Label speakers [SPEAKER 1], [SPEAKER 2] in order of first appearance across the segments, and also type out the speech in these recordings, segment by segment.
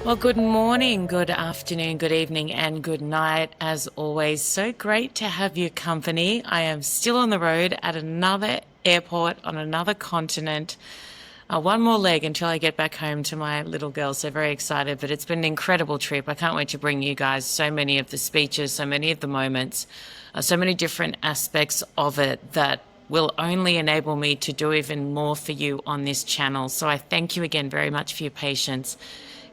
[SPEAKER 1] Well, good morning, good afternoon, good evening, and good night. As always, so great to have your company. I am still on the road at another airport on another continent. One more leg until I get back home to my little girl. So very excited, but it's been an incredible trip. I can't wait to bring you guys so many of the speeches, so many of the moments, so many different aspects of it that will only enable me to do even more for you on this channel. So I thank you again very much for your patience,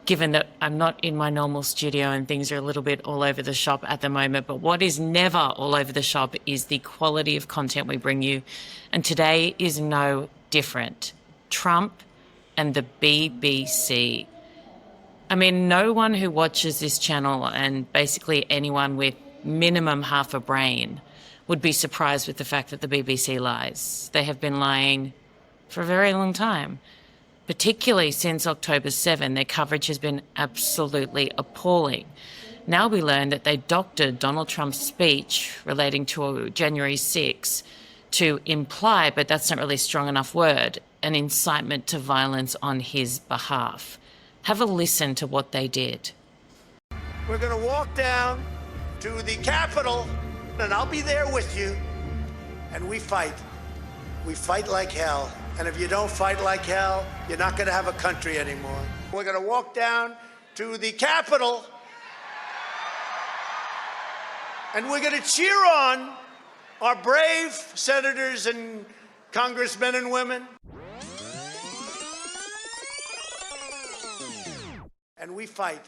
[SPEAKER 1] given that I'm not in my normal studio and things are a little bit all over the shop at the moment. But what is never all over the shop is the quality of content we bring you. And today is no different. Trump and the BBC. I mean, no one who watches this channel, and basically anyone with minimum half a brain, would be surprised with the fact that the BBC lies. They have been lying for a very long time. Particularly since October 7, their coverage has been absolutely appalling. Now we learn that they doctored Donald Trump's speech relating to January 6 to imply, but that's not really a strong enough word, an incitement to violence on his behalf. Have a listen to what they did.
[SPEAKER 2] We're going to walk down to the Capitol, and I'll be there with you, and we fight. We fight like hell. And if you don't fight like hell, you're not going to have a country anymore. We're going to walk down to the Capitol, and we're going to cheer on our brave senators and congressmen and women. And we fight.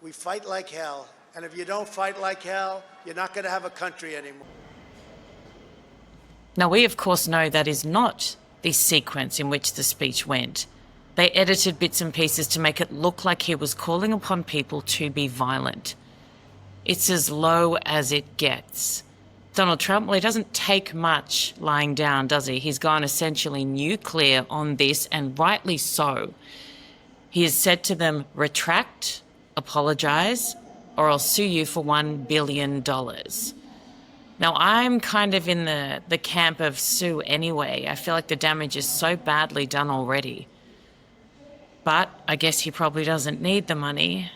[SPEAKER 2] We fight like hell. And if you don't fight like hell, you're not going to have a country anymore.
[SPEAKER 1] Now, we, of course, know that is not the sequence in which the speech went. They edited bits and pieces to make it look like he was calling upon people to be violent. It's as low as it gets. Donald Trump, well, he doesn't take much lying down, does he? He's gone essentially nuclear on this, and rightly so. He has said to them, retract, apologise, or I'll sue you for $1 billion. Now, I'm kind of in the camp of sue anyway. I feel like the damage is so badly done already. But I guess he probably doesn't need the money.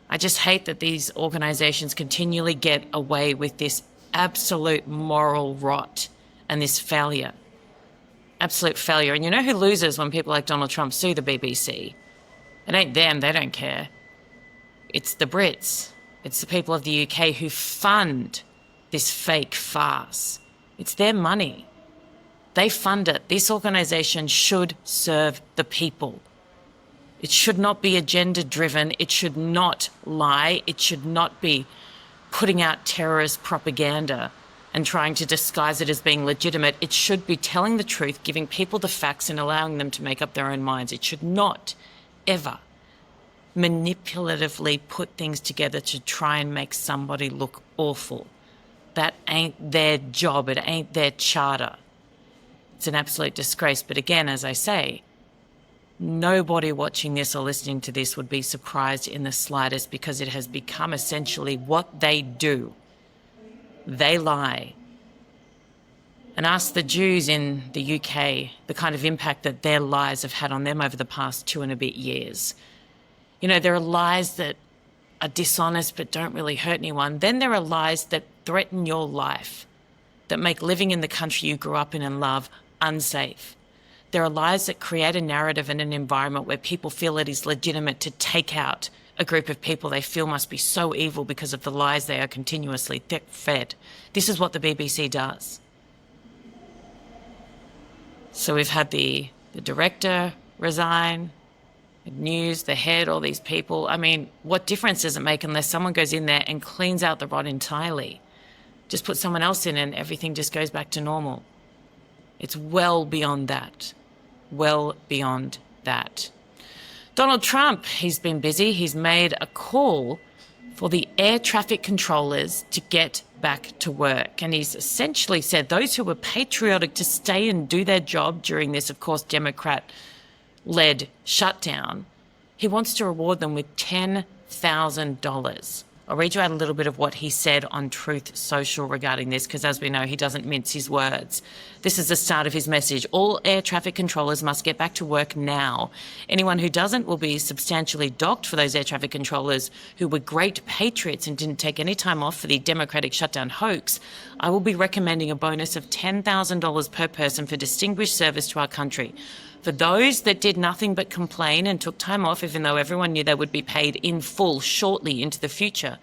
[SPEAKER 1] I just hate that these organisations continually get away with this absolute moral rot and this failure. Absolute failure. And you know who loses when people like Donald Trump sue the BBC? It ain't them, they don't care. It's the Brits. It's the people of the UK who fund this fake farce. It's their money. They fund it. This organisation should serve the people. It should not be agenda-driven. It should not lie. It should not be putting out terrorist propaganda and trying to disguise it as being legitimate. It should be telling the truth, giving people the facts and allowing them to make up their own minds. It should not, ever, manipulatively put things together to try and make somebody look awful. That ain't their job. It ain't their charter. It's an absolute disgrace. But again, as I say, nobody watching this or listening to this would be surprised in the slightest, because it has become essentially what they do. They lie. And ask the Jews in the UK the kind of impact that their lies have had on them over the past 2 and a bit years. You know, there are lies that are dishonest but don't really hurt anyone. Then there are lies that threaten your life, that make living in the country you grew up in and love unsafe. There are lies that create a narrative and an environment where people feel it is legitimate to take out a group of people they feel must be so evil because of the lies they are continuously fed. This is what the BBC does. So we've had the director resign, the news, the head, all these people. I mean, what difference does it make unless someone goes in there and cleans out the rot entirely? Just put someone else in and everything just goes back to normal. It's well beyond that. Well beyond that. Donald Trump, he's been busy. He's made a call for the air traffic controllers to get back to work. And he's essentially said those who were patriotic to stay and do their job during this, of course, Democrat-led shutdown, he wants to reward them with $10,000. I'll read you out a little bit of what he said on Truth Social regarding this, because as we know, he doesn't mince his words. This is the start of his message. All air traffic controllers must get back to work now. Anyone who doesn't will be substantially docked. For those air traffic controllers who were great patriots and didn't take any time off for the democratic shutdown hoax, I will be recommending a bonus of $10,000 per person for distinguished service to our country. For those that did nothing but complain and took time off, even though everyone knew they would be paid in full shortly into the future,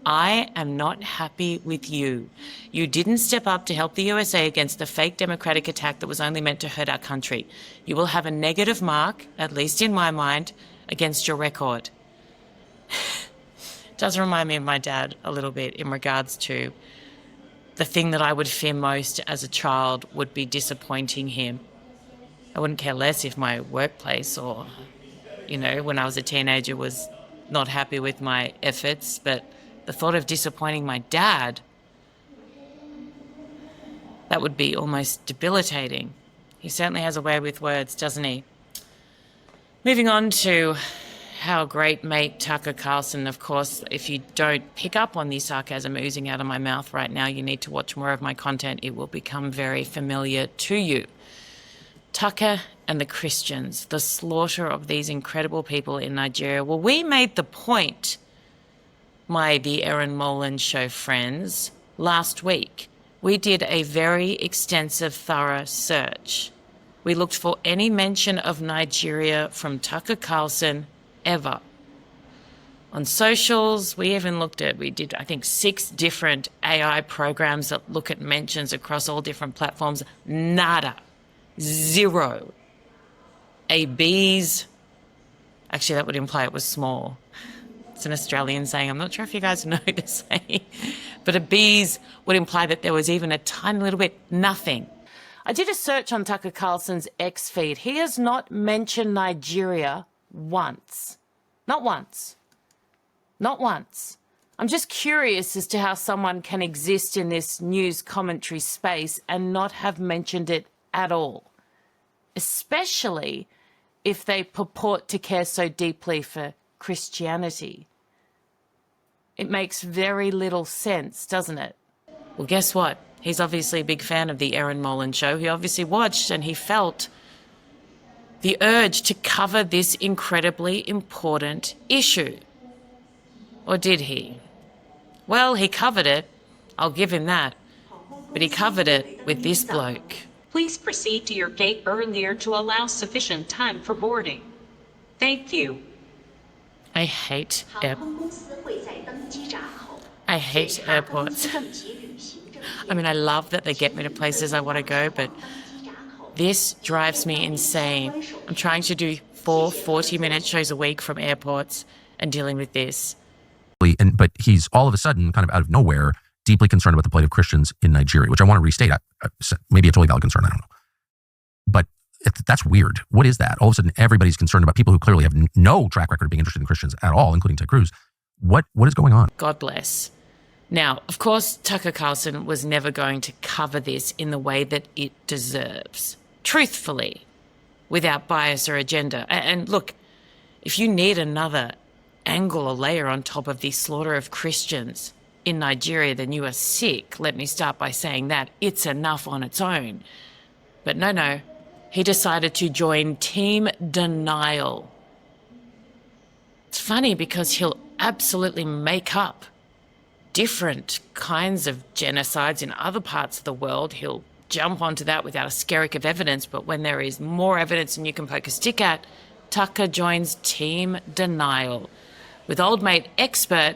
[SPEAKER 1] I am not happy with you. You didn't step up to help the USA against the fake democratic attack that was only meant to hurt our country. You will have a negative mark, at least in my mind, against your record. Does remind me of my dad a little bit in regards to the thing that I would fear most as a child would be disappointing him. I wouldn't care less if my workplace or, when I was a teenager was not happy with my efforts, but the thought of disappointing my dad, that would be almost debilitating. He certainly has a way with words, doesn't he? Moving on to our great mate Tucker Carlson. Of course, if you don't pick up on the sarcasm oozing out of my mouth right now, you need to watch more of my content. It will become very familiar to you. Tucker and the Christians, the slaughter of these incredible people in Nigeria. Well, we made the point, the Erin Molan Show friends, last week. We did a very extensive, thorough search. We looked for any mention of Nigeria from Tucker Carlson ever. On socials, we did, I think, 6 different AI programs that look at mentions across all different platforms. Nada. 0. A bees. Actually, that would imply it was small. It's an Australian saying. I'm not sure if you guys know the saying. But a bees would imply that there was even a tiny little bit. Nothing. I did a search on Tucker Carlson's X feed. He has not mentioned Nigeria once. Not once. Not once. I'm just curious as to how someone can exist in this news commentary space and not have mentioned it at all, especially if they purport to care so deeply for Christianity. It makes very little sense, doesn't it? Well, guess what? He's obviously a big fan of the Erin Molan Show. He obviously watched and he felt the urge to cover this incredibly important issue. Or did he? Well, he covered it. I'll give him that. But he covered it with this bloke.
[SPEAKER 3] Please proceed to your gate earlier to allow sufficient time for boarding. Thank you.
[SPEAKER 1] I hate airports. I mean, I love that they get me to places I want to go, but this drives me insane. I'm trying to do 4 40-minute shows a week from airports and dealing with this.
[SPEAKER 4] But he's all of a sudden, kind of out of nowhere, deeply concerned about the plight of Christians in Nigeria, which I want to restate. Maybe a totally valid concern, I don't know. But that's weird. What is that? All of a sudden, everybody's concerned about people who clearly have no track record of being interested in Christians at all, including Ted Cruz. What is going on?
[SPEAKER 1] God bless. Now, of course, Tucker Carlson was never going to cover this in the way that it deserves, truthfully, without bias or agenda. And look, if you need another angle or layer on top of the slaughter of Christians in Nigeria, then you are sick. Let me start by saying that. It's enough on its own. But no. He decided to join Team Denial. It's funny because he'll absolutely make up different kinds of genocides in other parts of the world. He'll jump onto that without a skerrick of evidence, but when there is more evidence than you can poke a stick at, Tucker joins Team Denial with old mate expert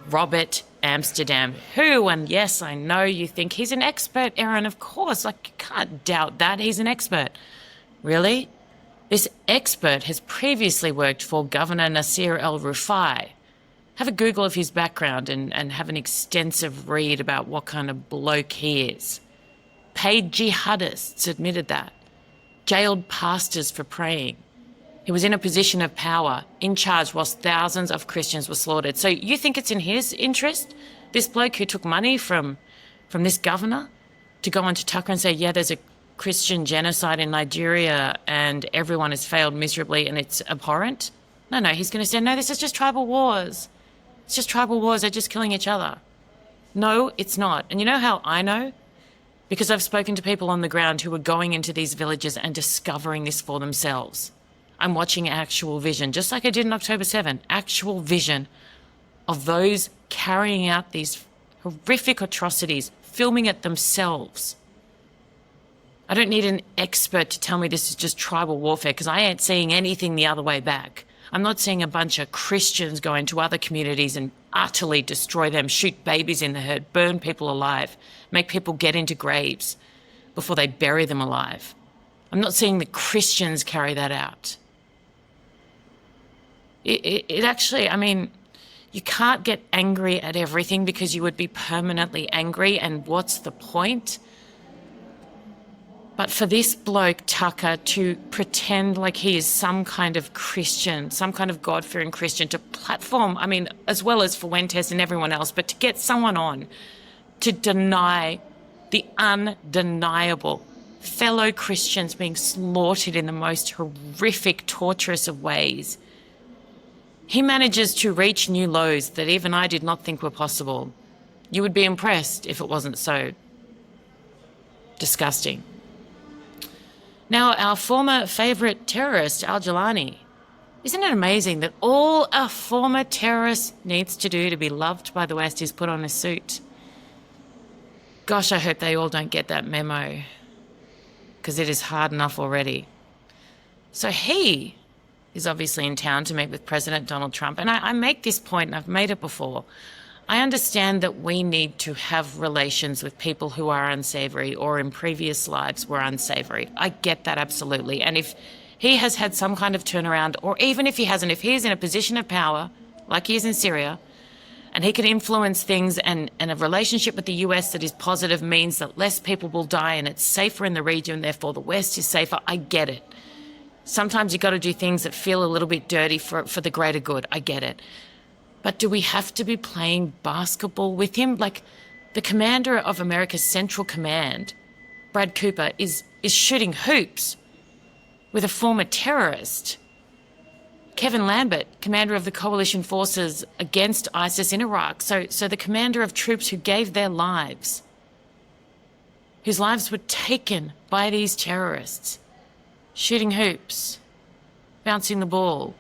[SPEAKER 1] Robert Amsterdam, who, and yes, I know you think he's an expert, Erin, of course, you can't doubt that, he's an expert. Really? This expert has previously worked for Governor Nasir El-Rufai. Have a Google of his background and have an extensive read about what kind of bloke he is. Paid jihadists admitted that. Jailed pastors for praying. He was in a position of power, in charge, whilst thousands of Christians were slaughtered. So you think it's in his interest, this bloke who took money from this governor, to go on to Tucker and say, yeah, there's a Christian genocide in Nigeria and everyone has failed miserably and it's abhorrent? No, he's going to say, no, this is just tribal wars. It's just tribal wars. They're just killing each other. No, it's not. And you know how I know? Because I've spoken to people on the ground who are going into these villages and discovering this for themselves. I'm watching actual vision, just like I did in October 7, actual vision of those carrying out these horrific atrocities, filming it themselves. I don't need an expert to tell me this is just tribal warfare, because I ain't seeing anything the other way back. I'm not seeing a bunch of Christians go into other communities and utterly destroy them, shoot babies in the head, burn people alive, make people get into graves before they bury them alive. I'm not seeing the Christians carry that out. It actually, I mean, you can't get angry at everything because you would be permanently angry, and what's the point? But for this bloke, Tucker, to pretend like he is some kind of Christian, some kind of God-fearing Christian, to platform, I mean, as well as Fuentes and everyone else, but to get someone on to deny the undeniable, fellow Christians being slaughtered in the most horrific, torturous of ways. He manages to reach new lows that even I did not think were possible. You would be impressed if it wasn't so disgusting. Now, our former favourite terrorist, Jolani. Isn't it amazing that all a former terrorist needs to do to be loved by the West is put on a suit? Gosh, I hope they all don't get that memo, because it is hard enough already. So he is obviously in town to meet with President Donald Trump. And I make this point, and I've made it before. I understand that we need to have relations with people who are unsavory or in previous lives were unsavory. I get that absolutely. And if he has had some kind of turnaround, or even if he hasn't, if he is in a position of power, like he is in Syria, and he can influence things, and a relationship with the US that is positive means that less people will die and it's safer in the region, therefore the West is safer, I get it. Sometimes you've got to do things that feel a little bit dirty for the greater good. I get it. But do we have to be playing basketball with him? Like, the commander of America's Central Command, Brad Cooper, is shooting hoops with a former terrorist. Kevin Lambert, commander of the coalition forces against ISIS in Iraq. So the commander of troops who gave their lives, whose lives were taken by these terrorists, shooting hoops, bouncing the ball.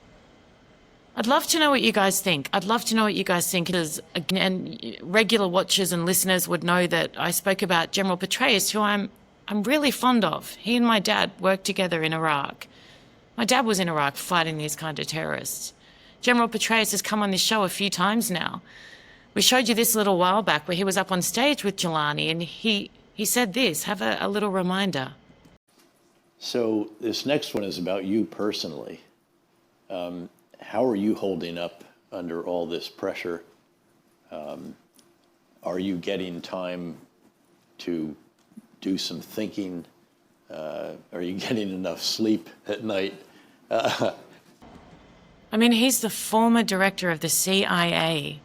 [SPEAKER 1] I'd love to know what you guys think. Because, again, regular watchers and listeners would know that I spoke about General Petraeus, who I'm really fond of. He and my dad worked together in Iraq. My dad was in Iraq fighting these kind of terrorists. General Petraeus has come on this show a few times now. We showed you this a little while back where he was up on stage with Jolani, and he said this. Have a little reminder.
[SPEAKER 5] So this next one is about you personally. How are you holding up under all this pressure? Are you getting time to do some thinking? Are you getting enough sleep at night?
[SPEAKER 1] I mean, he's the former director of the CIA.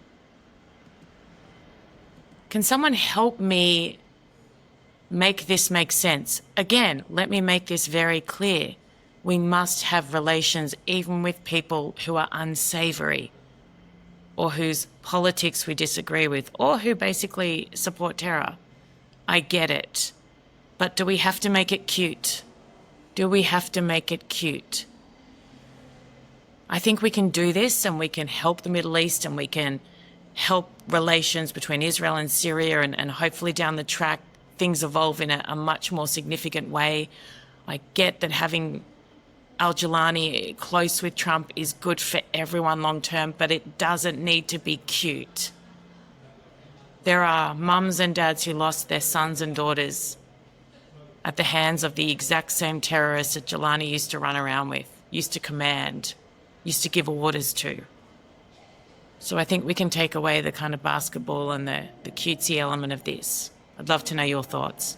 [SPEAKER 1] Can someone help me make this make sense? Again, let me make this very clear. We must have relations even with people who are unsavory, or whose politics we disagree with, or who basically support terror. I get it. But do we have to make it cute? Do we have to make it cute? I think we can do this, and we can help the Middle East, and we can help relations between Israel and Syria, and hopefully down the track things evolve in a much more significant way. I get that having Jolani close with Trump is good for everyone long term, but it doesn't need to be cute. There are mums and dads who lost their sons and daughters at the hands of the exact same terrorists that Jolani used to run around with, used to command, used to give orders to. So I think we can take away the kind of basketball and the cutesy element of this. I'd love to know your thoughts.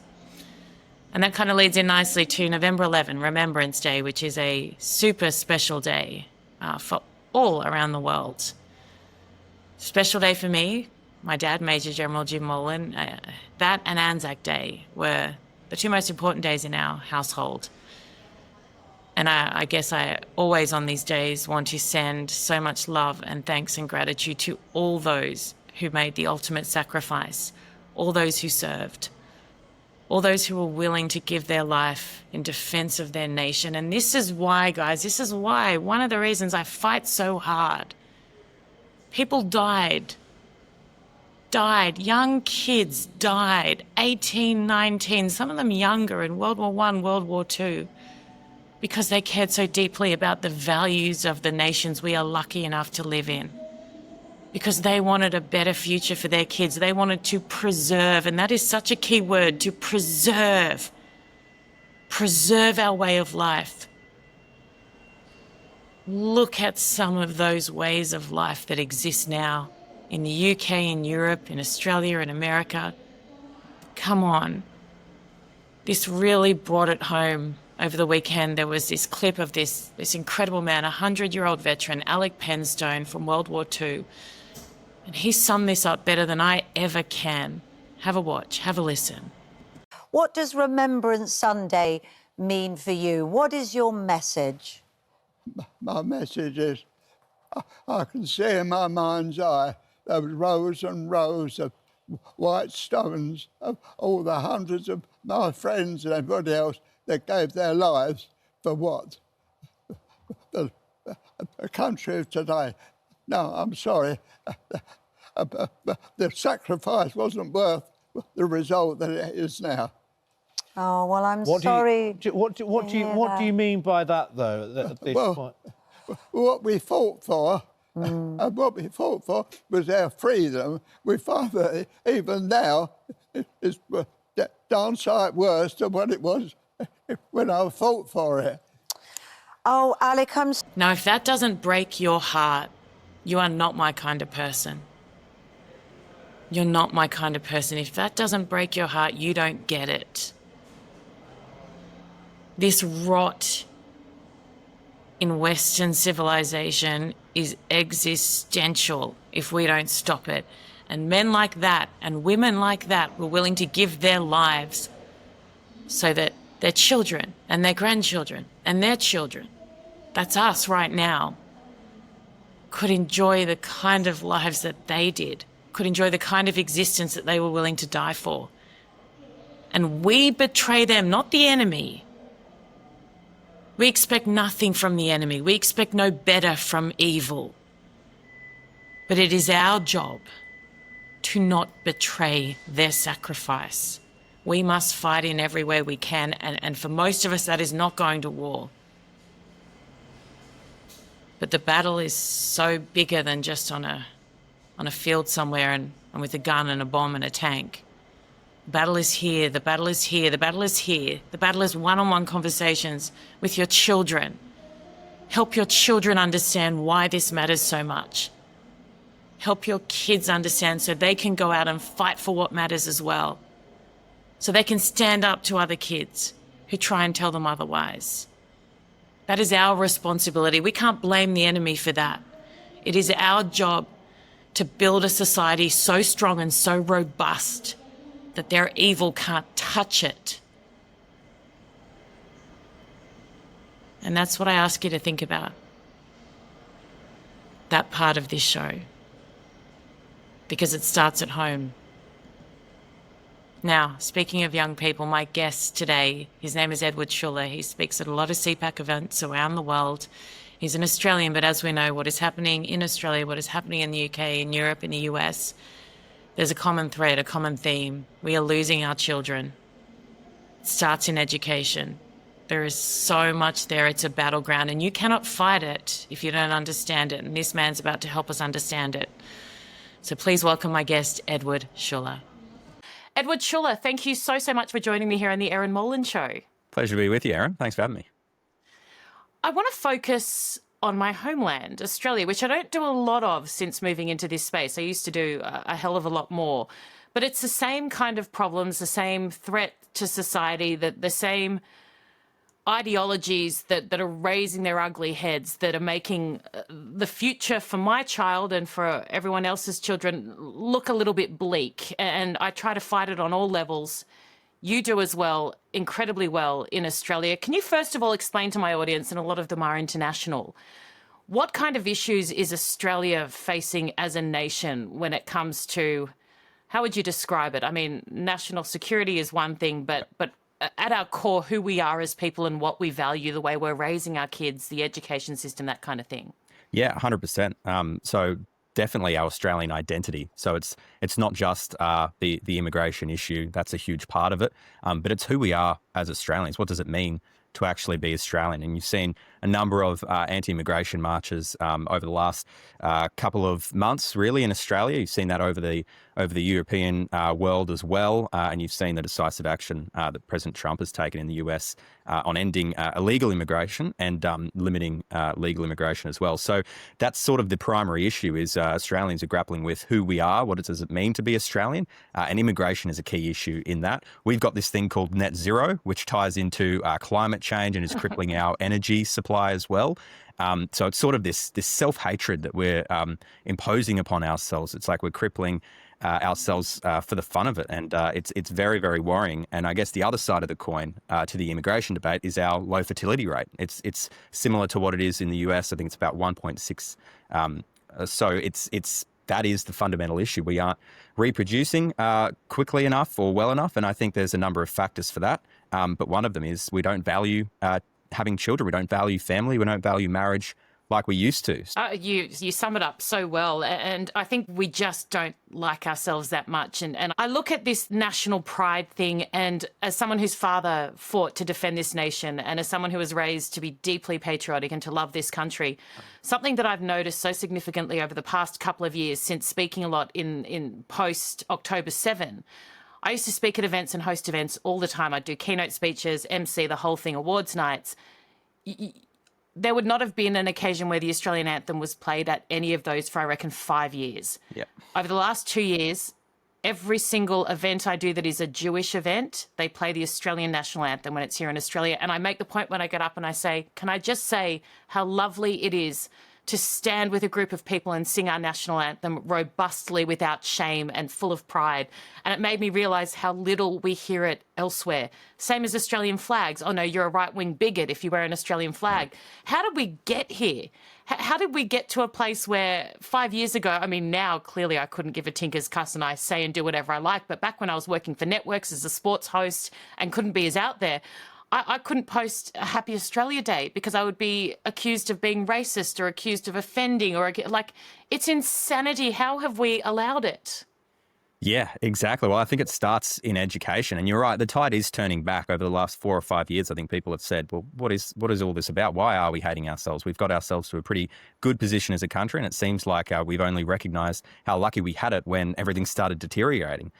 [SPEAKER 1] And that kind of leads in nicely to November 11, Remembrance Day, which is a super special day for all around the world. Special day for me, my dad, Major General Jim Molan. That and Anzac Day were the two most important days in our household. And I guess I always on these days want to send so much love and thanks and gratitude to all those who made the ultimate sacrifice, all those who served, all those who were willing to give their life in defense of their nation. And this is why, guys, this is why, one of the reasons I fight so hard. People died, young kids died, 18, 19, some of them younger in World War I, World War II, because they cared so deeply about the values of the nations we are lucky enough to live in. Because they wanted a better future for their kids. They wanted to preserve, and that is such a key word, to preserve. Preserve our way of life. Look at some of those ways of life that exist now in the UK, in Europe, in Australia, in America. Come on. This really brought it home. Over the weekend, there was this clip of this incredible man, a 100-year-old veteran, Alec Penstone from World War II. And he summed this up better than I ever can. Have a watch, have a listen.
[SPEAKER 6] What does Remembrance Sunday mean for you? What is your message?
[SPEAKER 7] My message is, I can see in my mind's eye those rows and rows of white stones of all the hundreds of my friends and everybody else that gave their lives for what? The country of today. No, I'm sorry. The sacrifice wasn't worth the result that it is now.
[SPEAKER 6] Oh, well, I'm sorry.
[SPEAKER 8] What do you mean by that, though, at this point?
[SPEAKER 7] What we fought for, and what we fought for was our freedom. We find that even now it's darn sight worse than what it was when I fought for it.
[SPEAKER 6] Oh, Alec,
[SPEAKER 1] Now, if that doesn't break your heart, you are not my kind of person. You're not my kind of person. If that doesn't break your heart, you don't get it. This rot in Western civilization is existential if we don't stop it. And men like that and women like that were willing to give their lives so that their children and their grandchildren and their children, that's us right now, could enjoy the kind of lives that they did, could enjoy the kind of existence that they were willing to die for. And we betray them, not the enemy. We expect nothing from the enemy. We expect no better from evil. But it is our job to not betray their sacrifice. We must fight in every way we can, and for most of us that is not going to war. But the battle is so bigger than just on a field somewhere and with a gun and a bomb and a tank. The battle is here, the battle is here, the battle is here. The battle is one-on-one conversations with your children. Help your children understand why this matters so much. Help your kids understand so they can go out and fight for what matters as well. So they can stand up to other kids who try and tell them otherwise. That is our responsibility. We can't blame the enemy for that. It is our job to build a society so strong and so robust that their evil can't touch it. And that's what I ask you to think about. That part of this show. Because it starts at home. Now, speaking of young people, my guest today, his name is Edward Schuller. He speaks at a lot of CPAC events around the world. He's an Australian, but as we know, what is happening in Australia, what is happening in the UK, in Europe, in the US, there's a common thread, a common theme. We are losing our children. It starts in education. There is so much there. It's a battleground, and you cannot fight it if you don't understand it. And this man's about to help us understand it. So please welcome my guest, Edward Schuller. Edward Schuller, thank you so much for joining me here on the Erin Molan Show.
[SPEAKER 9] Pleasure to be with you, Erin. Thanks for having me.
[SPEAKER 1] I want to focus on my homeland, Australia, which I don't do a lot of since moving into this space. I used to do a hell of a lot more. But it's the same kind of problems, the same threat to society, the same ideologies that are raising their ugly heads, that are making the future for my child and for everyone else's children look a little bit bleak. And I try to fight it on all levels. you do as well, incredibly well in Australia. Can you first of all explain to my audience, and a lot of them are international, what kind of issues is Australia facing as a nation when it comes to, how would you describe it? I mean, national security is one thing, but at our core, who we are as people and what we value, the way we're raising our kids, the education system, that kind of thing.
[SPEAKER 9] Yeah, 100%. So definitely our Australian identity. So it's not just the immigration issue. That's a huge part of it. But it's who we are as Australians. What does it mean to actually be Australian? And you've seen a number of anti-immigration marches over the last couple of months, really, in Australia. You've seen that over the European world as well, and you've seen the decisive action that President Trump has taken in the US on ending illegal immigration and limiting legal immigration as well. So that's sort of the primary issue, is Australians are grappling with who we are, what does it mean to be Australian, and immigration is a key issue in that. We've got this thing called net zero, which ties into climate change and is crippling our energy supply as well. So it's sort of this self-hatred that we're imposing upon ourselves. It's like we're crippling ourselves for the fun of it, and it's very, very worrying. And I guess the other side of the coin to the immigration debate is our low fertility rate. It's similar to what it is in the US. I think it's about 1.6. So that is the fundamental issue. We aren't reproducing quickly enough or well enough, and I think there's a number of factors for that. But one of them is we don't value having children. We don't value family. We don't value marriage like we used to.
[SPEAKER 1] You sum it up so well. And I think we just don't like ourselves that much. And I look at this national pride thing, and as someone whose father fought to defend this nation, and as someone who was raised to be deeply patriotic and to love this country, something that I've noticed so significantly over the past couple of years since speaking a lot in post-October 7, I used to speak at events and host events all the time. I'd do keynote speeches, MC, the whole thing, awards nights. There would not have been an occasion where the Australian anthem was played at any of those for, I reckon, 5 years.
[SPEAKER 9] Yep.
[SPEAKER 1] Over the last 2 years, every single event I do that is a Jewish event, they play the Australian national anthem when it's here in Australia. And I make the point when I get up and I say, can I just say how lovely it is to stand with a group of people and sing our national anthem robustly, without shame and full of pride. And it made me realise how little we hear it elsewhere. Same as Australian flags. Oh no, you're a right-wing bigot if you wear an Australian flag. How did we get here? How did we get to a place where 5 years ago, I mean, now clearly I couldn't give a tinker's cuss and I say and do whatever I like, but back when I was working for networks as a sports host and couldn't be as out there, I couldn't post a Happy Australia Day because I would be accused of being racist or accused of offending, or like, it's insanity. How have we allowed it?
[SPEAKER 9] Yeah, exactly. Well, I think it starts in education, and you're right. The tide is turning back over the last 4 or 5 years. I think people have said, well, what is all this about? Why are we hating ourselves? We've got ourselves to a pretty good position as a country, and it seems like we've only recognised how lucky we had it when everything started deteriorating.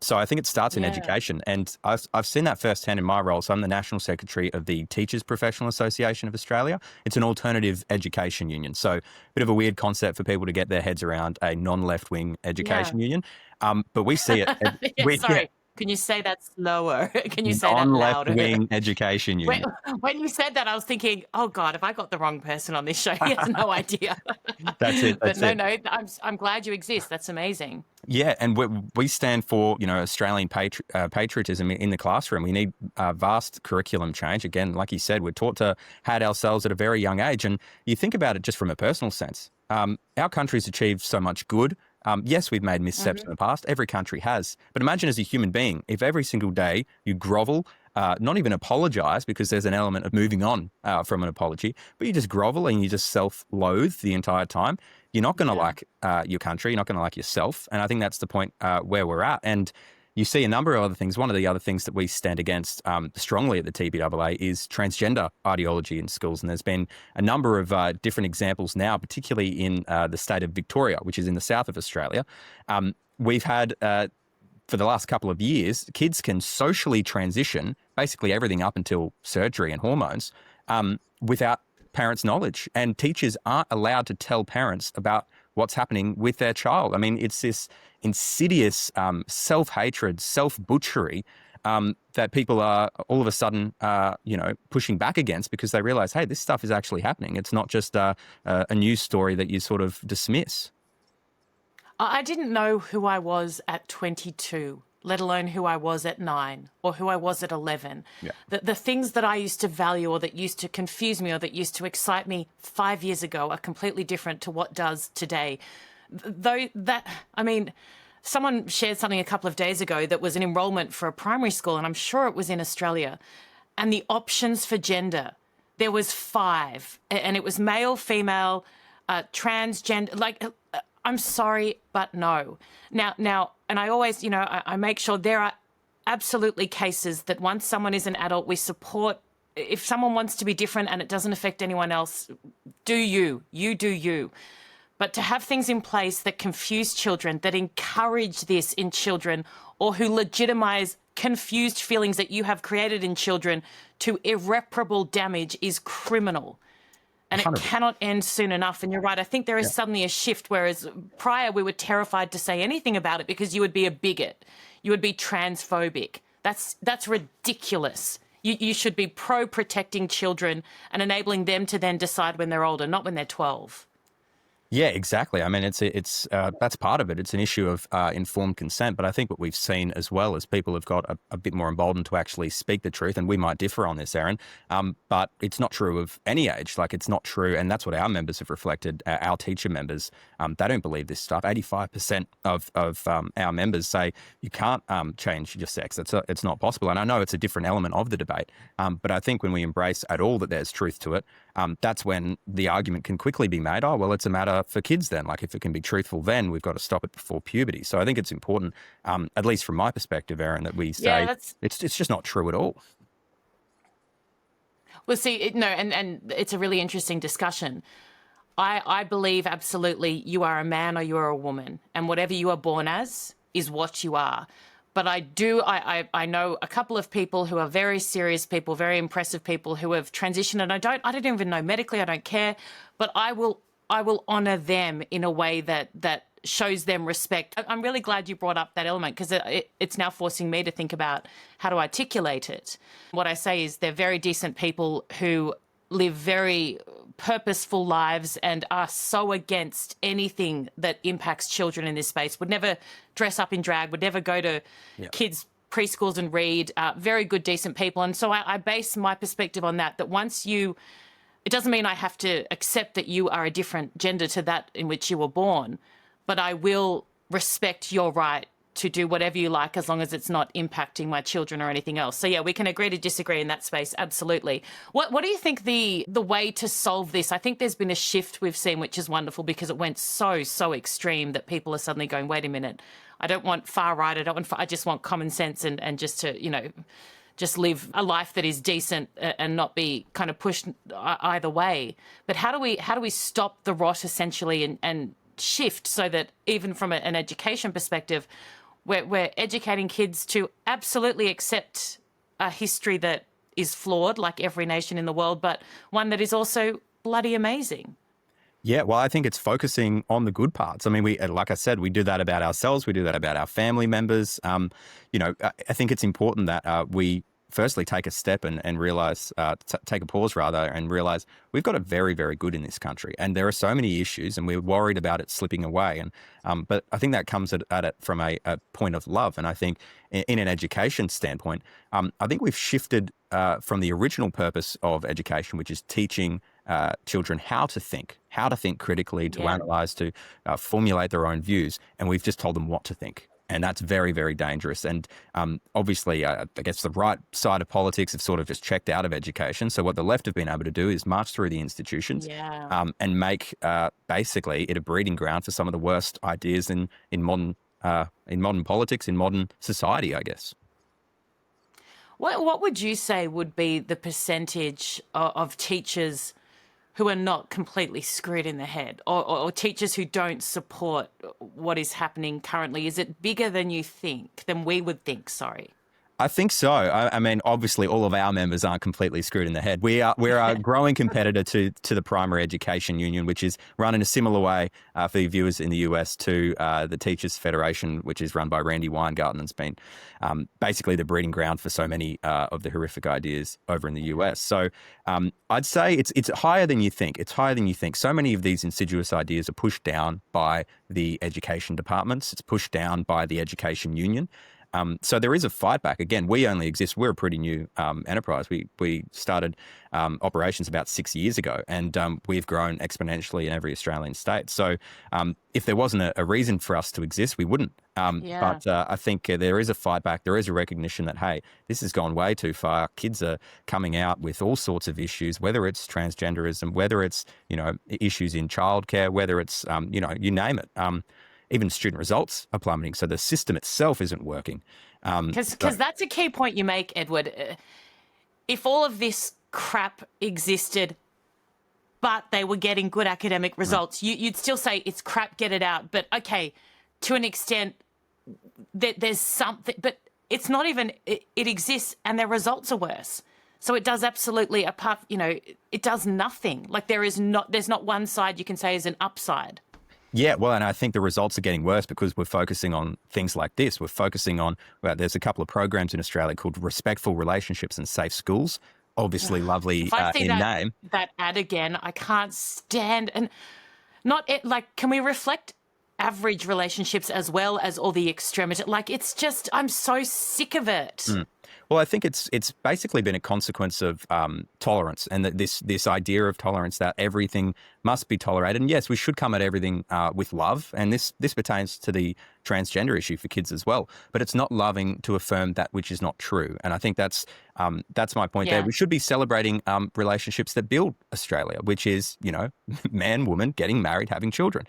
[SPEAKER 9] So I think it starts in education, and I've seen that firsthand in my role. So I'm the National Secretary of the Teachers Professional Association of Australia. It's an alternative education union. So a bit of a weird concept for people to get their heads around, a non-left-wing education union. But we see it.
[SPEAKER 1] Sorry. Can you say that slower? Can you say that louder?
[SPEAKER 9] Non-left-wing education union.
[SPEAKER 1] When you said that, I was thinking, oh God, have I got the wrong person on this show? He has no idea.
[SPEAKER 9] That's it.
[SPEAKER 1] But no, I'm glad you exist. That's amazing.
[SPEAKER 9] Yeah, and we stand for, Australian patriotism in the classroom. We need vast curriculum change. Again, like you said, we're taught to hate ourselves at a very young age. And you think about it just from a personal sense. Our country's achieved so much good. Yes, we've made missteps in the past. Every country has. But imagine as a human being, if every single day you grovel, not even apologise, because there's an element of moving on from an apology, but you just grovel and you just self-loathe the entire time, you're not going to like your country, you're not going to like yourself. And I think that's the point where we're at. And you see a number of other things. One of the other things that we stand against strongly at the TPAA is transgender ideology in schools. And there's been a number of different examples now, particularly in the state of Victoria, which is in the south of Australia. We've had, for the last couple of years, kids can socially transition basically everything up until surgery and hormones without parents' knowledge. And teachers aren't allowed to tell parents about what's happening with their child. I mean, it's this insidious self-hatred, self-butchery that people are all of a sudden, pushing back against because they realise, hey, this stuff is actually happening. It's not just a news story that you sort of dismiss.
[SPEAKER 1] I didn't know who I was at 22. let alone who I was at 9 or who I was at 11.
[SPEAKER 9] Yeah.
[SPEAKER 1] The things that I used to value or that used to confuse me or that used to excite me 5 years ago are completely different to what does today. Someone shared something a couple of days ago that was an enrolment for a primary school, and I'm sure it was in Australia, and the options for gender, there was 5, and it was male, female, transgender, I'm sorry, but no. Now, and I always, I make sure there are absolutely cases that once someone is an adult, we support. If someone wants to be different and it doesn't affect anyone else, do you do you. But to have things in place that confuse children, that encourage this in children, or who legitimize confused feelings that you have created in children to irreparable damage is criminal. And it
[SPEAKER 9] 100%.
[SPEAKER 1] cannot end soon enough. And you're right, I think there is suddenly a shift, whereas prior we were terrified to say anything about it because you would be a bigot. You would be transphobic. That's ridiculous. You should be pro-protecting children and enabling them to then decide when they're older, not when they're 12.
[SPEAKER 9] Yeah, exactly. I mean, it's that's part of it. It's an issue of informed consent. But I think what we've seen as well is people have got a bit more emboldened to actually speak the truth. And we might differ on this, Erin, but it's not true of any age. Like, it's not true. And that's what our members have reflected. Our teacher members, they don't believe this stuff. 85% of our members say you can't change your sex. It's not possible. And I know it's a different element of the debate. But I think when we embrace at all that there's truth to it, that's when the argument can quickly be made, oh, well, it's a matter for kids then. Like, if it can be truthful then, we've got to stop it before puberty. So I think it's important, at least from my perspective, Erin, that we say it's just not true at all.
[SPEAKER 1] Well, see, and it's a really interesting discussion. I believe absolutely you are a man or you are a woman, and whatever you are born as is what you are. But I know a couple of people who are very serious people, very impressive people who have transitioned, and I don't even know medically, I don't care, but I will honour them in a way that shows them respect. I'm really glad you brought up that element, because it's now forcing me to think about how to articulate it. What I say is they're very decent people who live very purposeful lives and are so against anything that impacts children in this space, would never dress up in drag, would never go to kids' preschools and read, very good, decent people. And so I base my perspective on that once it doesn't mean I have to accept that you are a different gender to that in which you were born, but I will respect your right to do whatever you like as long as it's not impacting my children or anything else. So, yeah, we can agree to disagree in that space, absolutely. What do you think the way to solve this? I think there's been a shift we've seen, which is wonderful, because it went so extreme that people are suddenly going, wait a minute, I don't want far right, I just want common sense and just to, just live a life that is decent and not be kind of pushed either way. But how do we stop the rot essentially and shift so that even from an education perspective, we're educating kids to absolutely accept a history that is flawed, like every nation in the world, but one that is also bloody amazing?
[SPEAKER 9] Yeah, well, I think it's focusing on the good parts. I mean, like I said, we do that about ourselves. We do that about our family members. I think it's important that we firstly take a step and realize, take a pause rather, and realize we've got it very, very good in this country. And there are so many issues and we're worried about it slipping away. And but I think that comes at it from a point of love. And I think in an education standpoint, I think we've shifted from the original purpose of education, which is teaching children how to think critically, to analyze, to formulate their own views. And we've just told them what to think. And that's very, very dangerous. And obviously, I guess the right side of politics have sort of just checked out of education. So what the left have been able to do is march through the institutions and make basically it a breeding ground for some of the worst ideas in modern politics, in modern society, I guess.
[SPEAKER 1] What would you say would be the percentage of teachers who are not completely screwed in the head, or teachers who don't support what is happening currently? Is it bigger than we would think, sorry?
[SPEAKER 9] I think so. I mean, obviously, all of our members aren't completely screwed in the head. We're a growing competitor to the Primary Education Union, which is run in a similar way for the viewers in the US to the Teachers Federation, which is run by Randy Weingarten, and has been basically the breeding ground for so many of the horrific ideas over in the US. So I'd say it's higher than you think. It's higher than you think. So many of these insidious ideas are pushed down by the education departments. It's pushed down by the education union. So there is a fight back. Again, we only exist. We're a pretty new enterprise. We started operations about 6 years ago, and we've grown exponentially in every Australian state. So if there wasn't a reason for us to exist, we wouldn't. But I think there is a fight back. There is a recognition that, hey, this has gone way too far. Kids are coming out with all sorts of issues, whether it's transgenderism, whether it's, issues in childcare, whether it's, you name it. Even student results are plummeting. So the system itself isn't working.
[SPEAKER 1] Because that's a key point you make, Edward. If all of this crap existed, but they were getting good academic results, you'd still say it's crap, get it out. But okay, to an extent, there's something, but it's not even, it exists and their results are worse. So it does absolutely, it does nothing. Like there's not one side you can say is an upside.
[SPEAKER 9] Yeah, well, and I think the results are getting worse because we're focusing on things like this. We're focusing on, there's a couple of programs in Australia called Respectful Relationships and Safe Schools. Obviously lovely
[SPEAKER 1] If I see
[SPEAKER 9] name.
[SPEAKER 1] that ad again, I can't stand, and can we reflect average relationships as well as all the extremity? Like, it's just, I'm so sick of it.
[SPEAKER 9] Well, I think it's basically been a consequence of tolerance, and that this idea of tolerance, that everything must be tolerated. And yes, we should come at everything with love, and this pertains to the transgender issue for kids as well. But it's not loving to affirm that which is not true. And I think that's my point there. We should be celebrating relationships that build Australia, which is, man, woman, getting married, having children.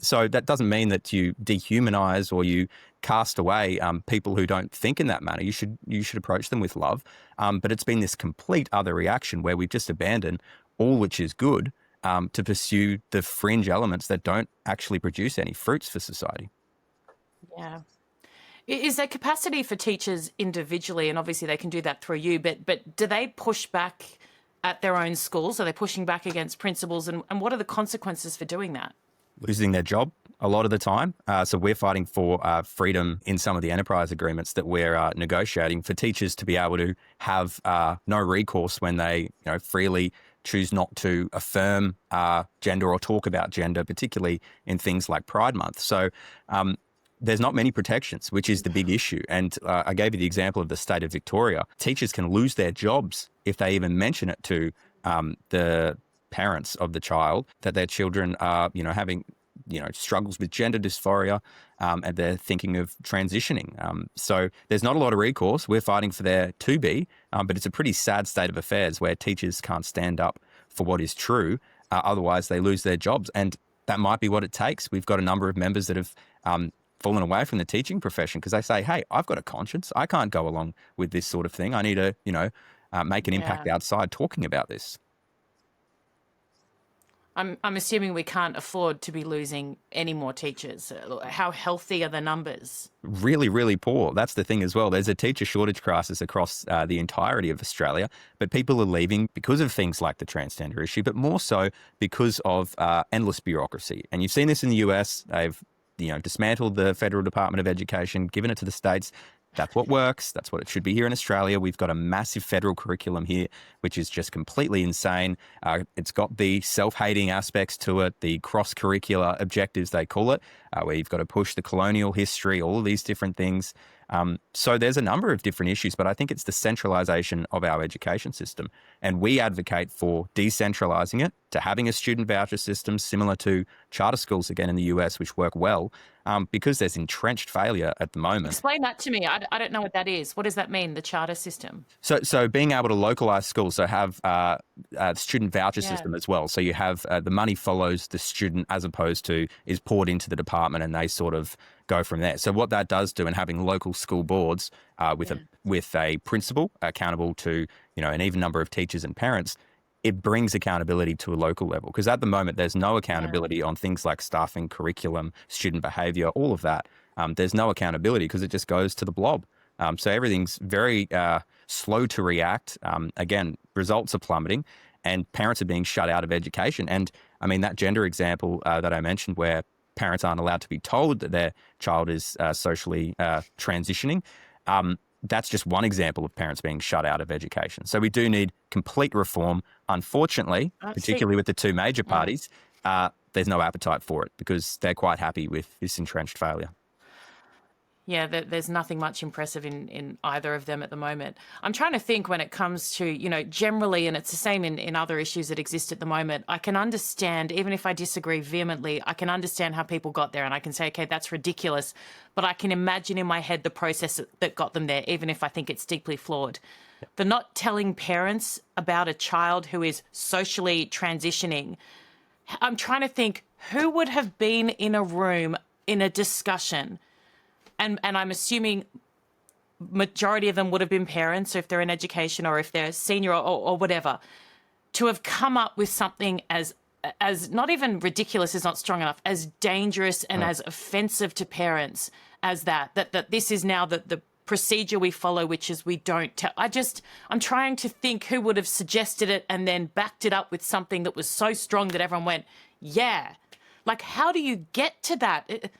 [SPEAKER 9] So that doesn't mean that you dehumanize or you cast away people who don't think in that manner. You should approach them with love. But it's been this complete other reaction where we've just abandoned all which is good to pursue the fringe elements that don't actually produce any fruits for society.
[SPEAKER 1] Yeah. Is there capacity for teachers individually, and obviously they can do that through you, but do they push back at their own schools? Are they pushing back against principals, and what are the consequences for doing that?
[SPEAKER 9] Losing their job a lot of the time. So we're fighting for freedom in some of the enterprise agreements that we're negotiating for teachers to be able to have no recourse when they freely choose not to affirm gender or talk about gender, particularly in things like Pride Month. So there's not many protections, which is the big issue. And I gave you the example of the state of Victoria. Teachers can lose their jobs if they even mention it to the parents of the child that their children are, having, struggles with gender dysphoria, and they're thinking of transitioning. So there's not a lot of recourse. We're fighting for there to be, but it's a pretty sad state of affairs where teachers can't stand up for what is true. Otherwise, they lose their jobs. And that might be what it takes. We've got a number of members that have fallen away from the teaching profession because they say, hey, I've got a conscience. I can't go along with this sort of thing. I need to, make an impact outside talking about this.
[SPEAKER 1] I'm assuming we can't afford to be losing any more teachers. How healthy are the numbers?
[SPEAKER 9] Really, really poor. That's the thing as well. There's a teacher shortage crisis across the entirety of Australia, but people are leaving because of things like the transgender issue, but more so because of endless bureaucracy. And you've seen this in the US. They've dismantled the Federal Department of Education, given it to the states. That's what works. That's what it should be here in Australia. We've got a massive federal curriculum here, which is just completely insane. It's got the self-hating aspects to it, the cross-curricular objectives, they call it, where you've got to push the colonial history, all of these different things. So there's a number of different issues, but I think it's the centralisation of our education system. And we advocate for decentralising it, to having a student voucher system similar to charter schools, again, in the US, which work well, because there's entrenched failure at the moment.
[SPEAKER 1] Explain that to me. I don't know what that is. What does that mean, the charter system?
[SPEAKER 9] So being able to localise schools, so have a student voucher system as well. So you have the money follows the student as opposed to is poured into the department and they sort of go from there. So what that does do, and having local school boards with a principal accountable to an even number of teachers and parents, it brings accountability to a local level. Because at the moment, there's no accountability on things like staffing, curriculum, student behaviour, all of that. There's no accountability because it just goes to the blob. So everything's very slow to react. Again, results are plummeting and parents are being shut out of education. And I mean, that gender example that I mentioned where parents aren't allowed to be told that their child is socially transitioning, that's just one example of parents being shut out of education. So we do need complete reform. Unfortunately, particularly with the two major parties, there's no appetite for it because they're quite happy with this entrenched failure.
[SPEAKER 1] Yeah, there's nothing much impressive in either of them at the moment. I'm trying to think when it comes to, generally, and it's the same in other issues that exist at the moment, I can understand, even if I disagree vehemently, I can understand how people got there and I can say, okay, that's ridiculous. But I can imagine in my head the process that got them there, even if I think it's deeply flawed. The not telling parents about a child who is socially transitioning, I'm trying to think who would have been in a room in a discussion. And I'm assuming majority of them would have been parents, if they're in education or if they're senior or whatever, to have come up with something as not even ridiculous is not strong enough, as dangerous and as offensive to parents as that this is now the procedure we follow, which is we don't tell. I'm trying to think who would have suggested it and then backed it up with something that was so strong that everyone went, yeah. Like, how do you get to that?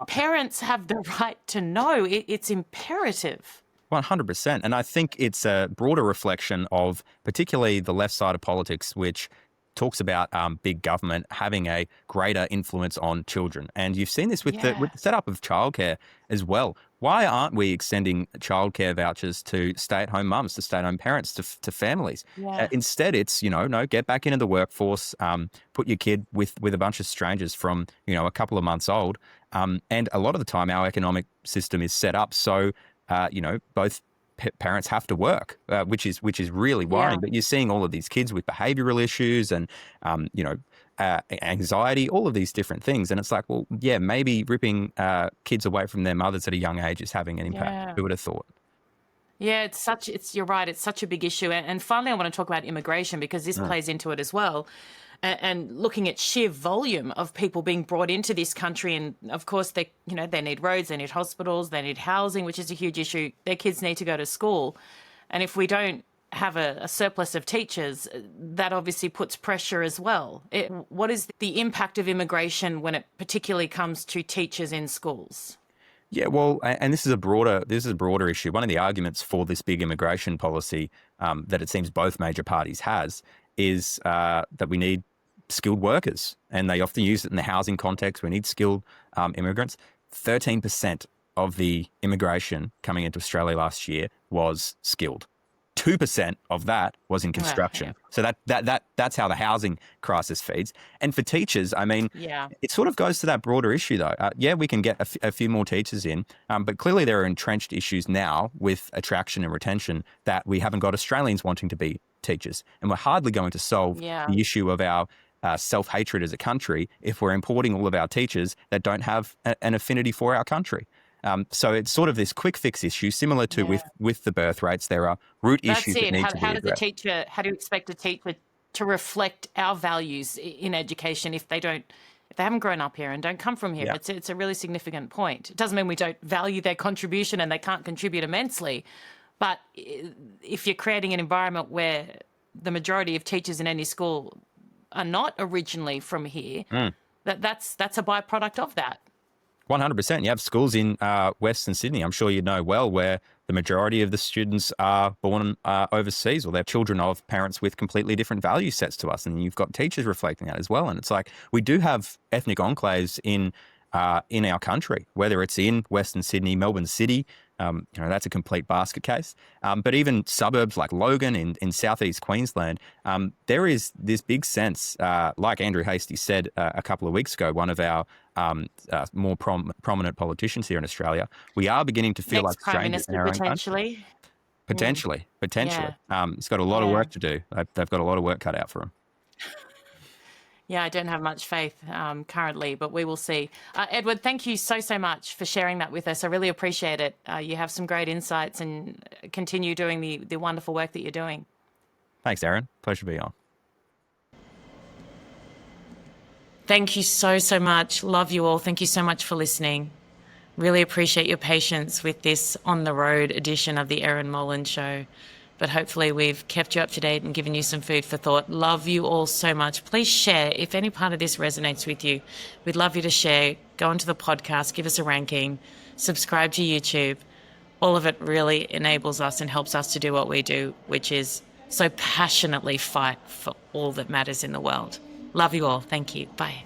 [SPEAKER 1] Parents have the right to know. It's imperative.
[SPEAKER 9] 100%. And I think it's a broader reflection of particularly the left side of politics, which talks about big government having a greater influence on children. And you've seen this with the setup of childcare as well. Why aren't we extending childcare vouchers to stay-at-home mums, to stay-at-home parents, to families?
[SPEAKER 1] Yeah.
[SPEAKER 9] Instead, it's, no, get back into the workforce, put your kid with a bunch of strangers from, a couple of months old. And a lot of the time, our economic system is set up so, both parents have to work, which is really worrying. But you're seeing all of these kids with behavioral issues and, anxiety, all of these different things. And it's like, well, yeah, maybe ripping kids away from their mothers at a young age is having an impact.
[SPEAKER 1] Yeah.
[SPEAKER 9] Who would have thought?
[SPEAKER 1] Yeah, you're right. It's such a big issue. And finally, I want to talk about immigration because this plays into it as well. And looking at sheer volume of people being brought into this country. And of course, they need roads, they need hospitals, they need housing, which is a huge issue. Their kids need to go to school. And if we don't have a surplus of teachers, that obviously puts pressure as well. What is the impact of immigration when it particularly comes to teachers in schools?
[SPEAKER 9] Yeah, well, and this is a broader issue. One of the arguments for this big immigration policy that it seems both major parties has is that we need skilled workers, and they often use it in the housing context. We need skilled immigrants. 13% of the immigration coming into Australia last year was skilled. 2% of that was in construction. So that's how the housing crisis feeds. And for teachers, I mean, it sort of goes to that broader issue, though. We can get a few more teachers in, but clearly there are entrenched issues now with attraction and retention that we haven't got Australians wanting to be teachers. And we're hardly going to solve the issue of our self-hatred as a country if we're importing all of our teachers that don't have an affinity for our country. So it's sort of this quick fix issue, similar to with the birth rates. There are root issues that need to be addressed.
[SPEAKER 1] How do you expect a teacher to reflect our values in education if they haven't grown up here and don't come from here? It's a really significant point. It doesn't mean we don't value their contribution and they can't contribute immensely, but if you're creating an environment where the majority of teachers in any school are not originally from here, that's a byproduct of that.
[SPEAKER 9] 100%. You have schools in Western Sydney, I'm sure you know well, where the majority of the students are born overseas, or they're children of parents with completely different value sets to us. And you've got teachers reflecting that as well. And it's like, we do have ethnic enclaves in our country, whether it's in Western Sydney, Melbourne City, that's a complete basket case. But even suburbs like Logan in southeast Queensland, there is this big sense, like Andrew Hastie said a couple of weeks ago, one of our more prominent politicians here in Australia, we are beginning to feel like strangers in our own country. Potentially. It's got a lot of work to do. They've got a lot of work cut out for them.
[SPEAKER 1] Yeah, I don't have much faith currently, but we will see. Edward, thank you so much for sharing that with us. I really appreciate it. You have some great insights and continue doing the wonderful work that you're doing.
[SPEAKER 9] Thanks, Erin. Pleasure to be on.
[SPEAKER 1] Thank you so much. Love you all. Thank you so much for listening. Really appreciate your patience with this on-the-road edition of the Erin Molan Show. But hopefully we've kept you up to date and given you some food for thought. Love you all so much. Please share if any part of this resonates with you. We'd love you to share. Go onto the podcast, give us a ranking, subscribe to YouTube. All of it really enables us and helps us to do what we do, which is so passionately fight for all that matters in the world. Love you all. Thank you. Bye.